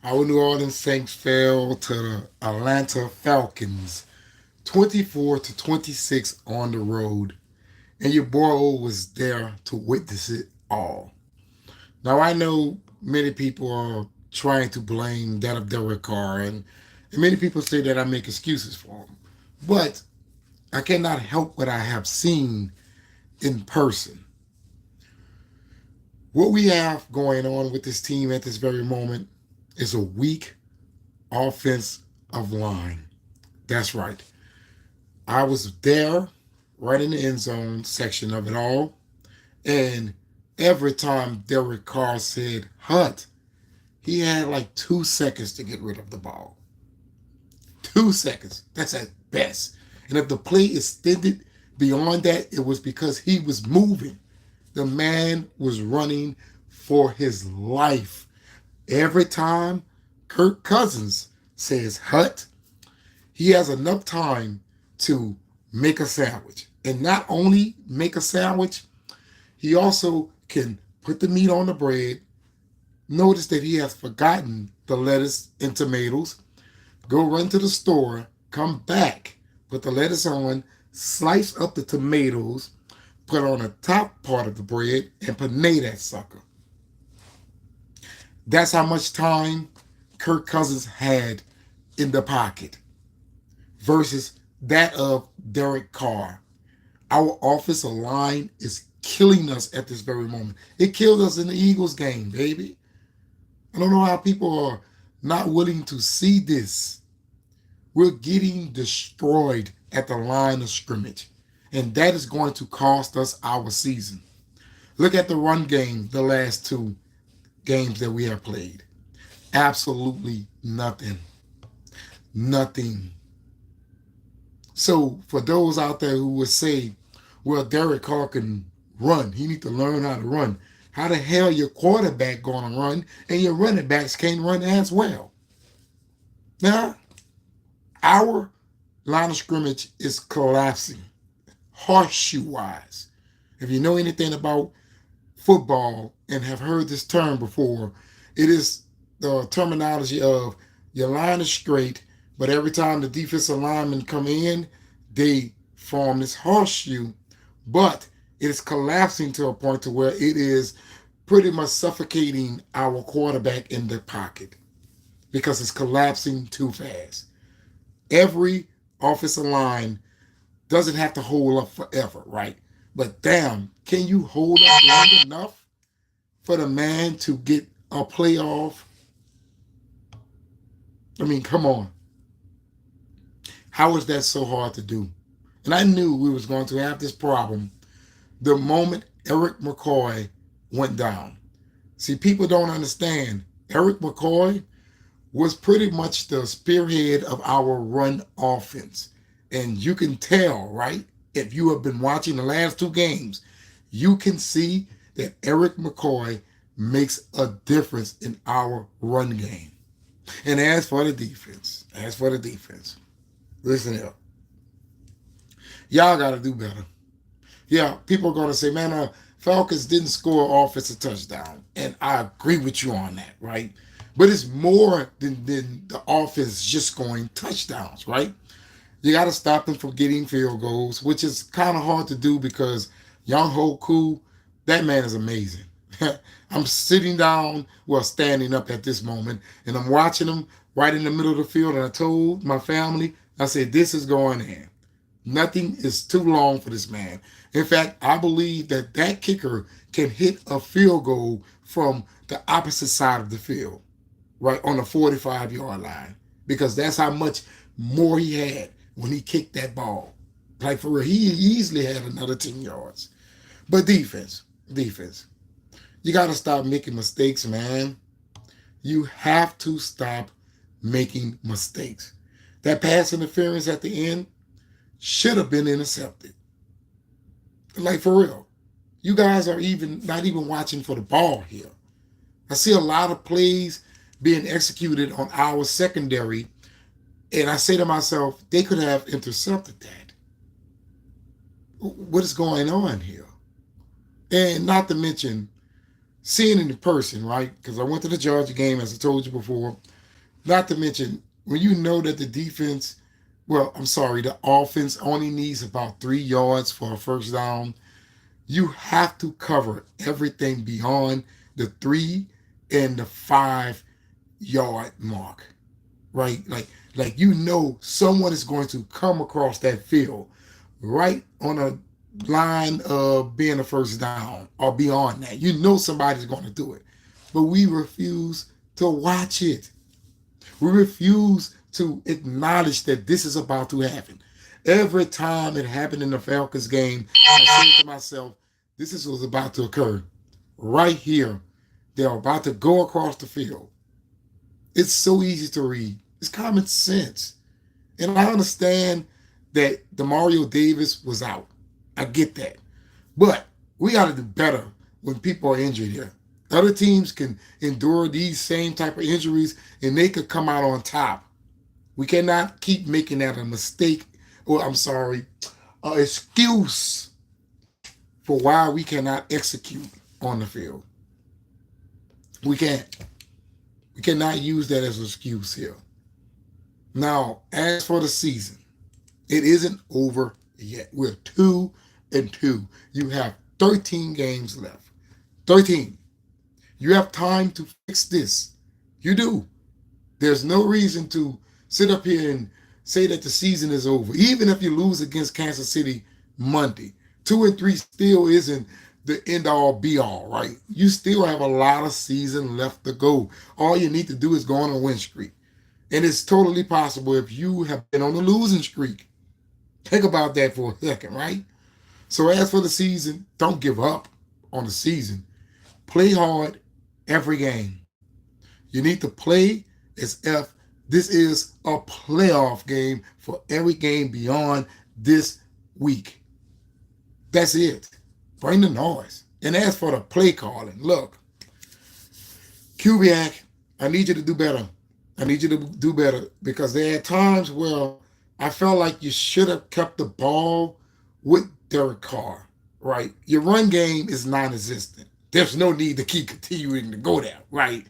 Our New Orleans Saints fell to the Atlanta Falcons 24-26 on the road, and your boy O was there to witness it all. Now I know many people are trying to blame that of Derek Carr, and many people say that I make excuses for him. But I cannot help what I have seen in person. What we have going on with this team at this very moment is a weak offense of line. That's right. I was there right in the end zone section of it all. And every time Derek Carr said Hunt, he had like 2 seconds to get rid of the ball. 2 seconds. That's at best. And if the play extended beyond that, it was because he was moving. The man was running for his life. Every time Kirk Cousins says Hut, he has enough time to make a sandwich. And not only make a sandwich, he also can put the meat on the bread. Notice that he has forgotten the lettuce and tomatoes. Go run to the store, come back, put the lettuce on, slice up the tomatoes, put on the top part of the bread, and panay that sucker. That's how much time Kirk Cousins had in the pocket versus that of Derek Carr. Our offensive line is killing us at this very moment. It killed us in the Eagles game, baby. I don't know how people are not willing to see this. We're getting destroyed at the line of scrimmage, and that is going to cost us our season. Look at the run game the last two games that we have played. Absolutely nothing. Nothing. So for those out there who would say, well, Derek Carr can run. He need to learn how to run. How the hell your quarterback going to run and your running backs can't run as well? Now, our line of scrimmage is collapsing, horseshoe-wise. If you know anything about football and have heard this term before, it is the terminology of your line is straight, but every time the defensive linemen come in, they form this horseshoe, but it is collapsing to a point to where it is pretty much suffocating our quarterback in the pocket because it's collapsing too fast. Every offensive line doesn't have to hold up forever, right? But damn, can you hold up long enough for the man to get a playoff? I mean, come on. How is that so hard to do? And I knew we was going to have this problem the moment Eric McCoy went down. See, people don't understand. Eric McCoy was pretty much the spearhead of our run offense. And you can tell, right? If you have been watching the last two games, you can see that Eric McCoy makes a difference in our run game. And as for the defense, listen up. Y'all got to do better. Yeah, people are going to say, man, Falcons didn't score an offensive touchdown. And I agree with you on that, right? But it's more than the offense just scoring touchdowns, right? You got to stop them from getting field goals, which is kind of hard to do because Young Ho Koo, that man is amazing. I'm sitting down, well, standing up at this moment, and I'm watching him right in the middle of the field. And I told my family, I said, this is going in. Nothing is too long for this man. In fact, I believe that that kicker can hit a field goal from the opposite side of the field, right on the 45-yard line, because that's how much more he had when he kicked that ball. Like for real, he easily had another 10 yards. But defense. You got to stop making mistakes, man. You have to stop making mistakes. That pass interference at the end should have been intercepted. Like for real. You guys are even not even watching for the ball here. I see a lot of plays being executed on our secondary, and I say to myself, they could have intercepted that. What is going on here? And not to mention, seeing it in person, right? Because I went to the Georgia game, as I told you before. Not to mention, when you know that the defense, well, I'm sorry, the offense only needs about 3 yards for a first down, you have to cover everything beyond the 3 and the 5 yard mark, right? Like someone is going to come across that field right on a line of being a first down or beyond that. You know somebody's going to do it. But we refuse to watch it. We refuse to acknowledge that this is about to happen. Every time it happened in the Falcons game, I said to myself, this is what's about to occur. Right here. They're about to go across the field. It's so easy to read. It's common sense. And I understand that Demario Davis was out. I get that. But we got to do better when people are injured here. Other teams can endure these same type of injuries and they could come out on top. We cannot keep making that a mistake, or I'm sorry, an excuse for why we cannot execute on the field. We can't. We cannot use that as an excuse here. Now, as for the season, it isn't over yet. We're 2-2. You have 13 games left. 13. You have time to fix this. You do. There's no reason to sit up here and say that the season is over. Even if you lose against Kansas City Monday, 2-3 still isn't the end all be all, right? You still have a lot of season left to go. All you need to do is go on a win streak. And it's totally possible if you have been on a losing streak. Think about that for a second, right? So as for the season, don't give up on the season. Play hard every game. You need to play as if this is a playoff game for every game beyond this week. That's it. Bring the noise. And as for the play calling, look, Kubiak, I need you to do better. I need you to do better because there are times where I felt like you should have kept the ball with Derek Carr, right? Your run game is non-existent. There's no need to keep continuing to go there, right?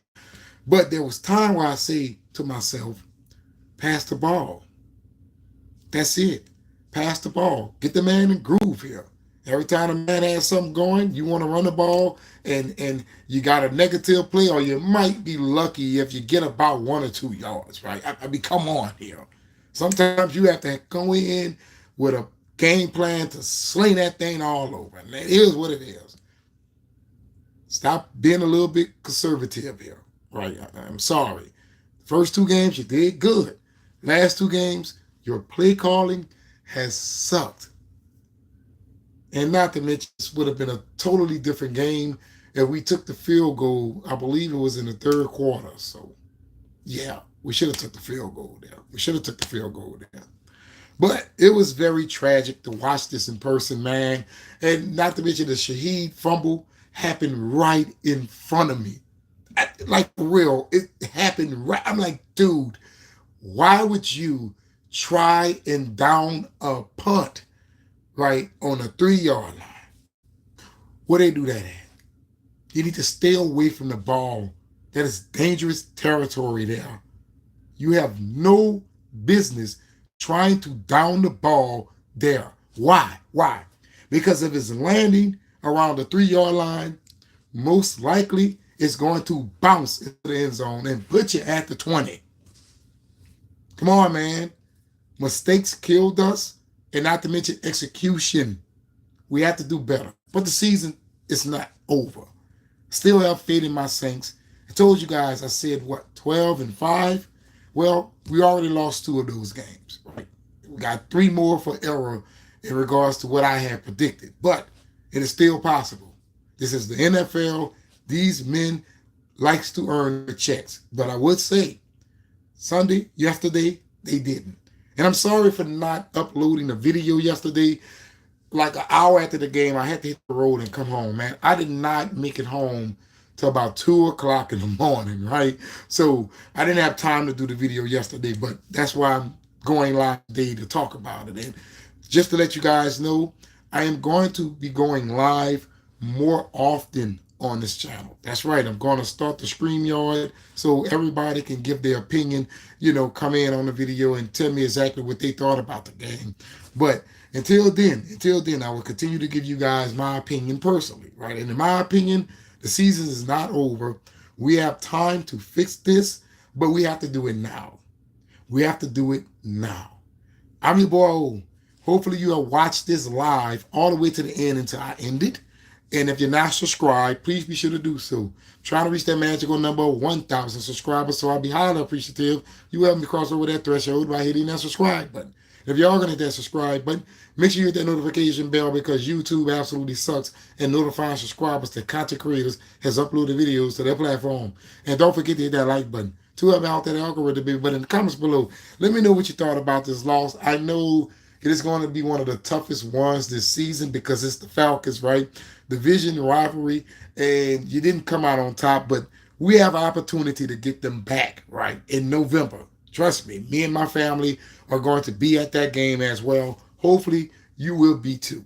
But there was time where I say to myself, pass the ball. That's it. Pass the ball. Get the man in groove here. Every time a man has something going, you want to run the ball and you got a negative play, or you might be lucky if you get about 1 or 2 yards, right? I mean, come on here. Sometimes you have to go in with a game plan to sling that thing all over. And it is what it is. Stop being a little bit conservative here, right? I'm sorry. First 2 games, you did good. Last 2 games, your play calling has sucked. And not to mention, this would have been a totally different game if we took the field goal. I believe it was in the 3rd quarter. So, yeah, we should have took the field goal there. We should have took the field goal there. But it was very tragic to watch this in person, man. And not to mention the Shaheed fumble happened right in front of me. Like, for real, it happened right. I'm like, dude, why would you try and down a punt right on a 3-yard line? Where they do that at? You need to stay away from the ball. That is dangerous territory there. You have no business trying to down the ball there. Why? Why? Because if it's landing around the 3-yard line, most likely it's going to bounce into the end zone and put you at the 20. Come on, man. Mistakes killed us, and not to mention execution. We have to do better. But the season is not over. Still have faith in my Saints. I told you guys, I said, 12-5? Well, we already lost 2 of those games, right? We got 3 more for error in regards to what I had predicted. But it is still possible. This is the NFL. These men likes to earn the checks. But I would say, yesterday, they didn't. And I'm sorry for not uploading the video yesterday. Like an hour after the game, I had to hit the road and come home, man. I did not make it home till about 2 o'clock in the morning, right? So I didn't have time to do the video yesterday, but that's why I'm going live today to talk about it. And just to let you guys know, I am going to be going live more often on this channel. That's right. I'm going to start the StreamYard so everybody can give their opinion, come in on the video and tell me exactly what they thought about the game. But until then, I will continue to give you guys my opinion personally, right? And in my opinion, the season is not over. We have time to fix this, but we have to do it now. We have to do it now. I'm your boy O. Hopefully you have watched this live all the way to the end until I end it. And if you're not subscribed, please be sure to do so. I'm trying to reach that magical number of 1,000 subscribers, so I'll be highly appreciative. You help me cross over that threshold by hitting that subscribe button. If y'all going to hit that subscribe button, make sure you hit that notification bell because YouTube absolutely sucks and notifying subscribers that content creators has uploaded videos to their platform. And don't forget to hit that like button to help out that algorithm. But in the comments below, let me know what you thought about this loss. I know it is going to be one of the toughest ones this season because it's the Falcons, right? Division rivalry, and you didn't come out on top, but we have an opportunity to get them back, right, in November. Trust me, me and my family are going to be at that game as well. Hopefully, you will be too.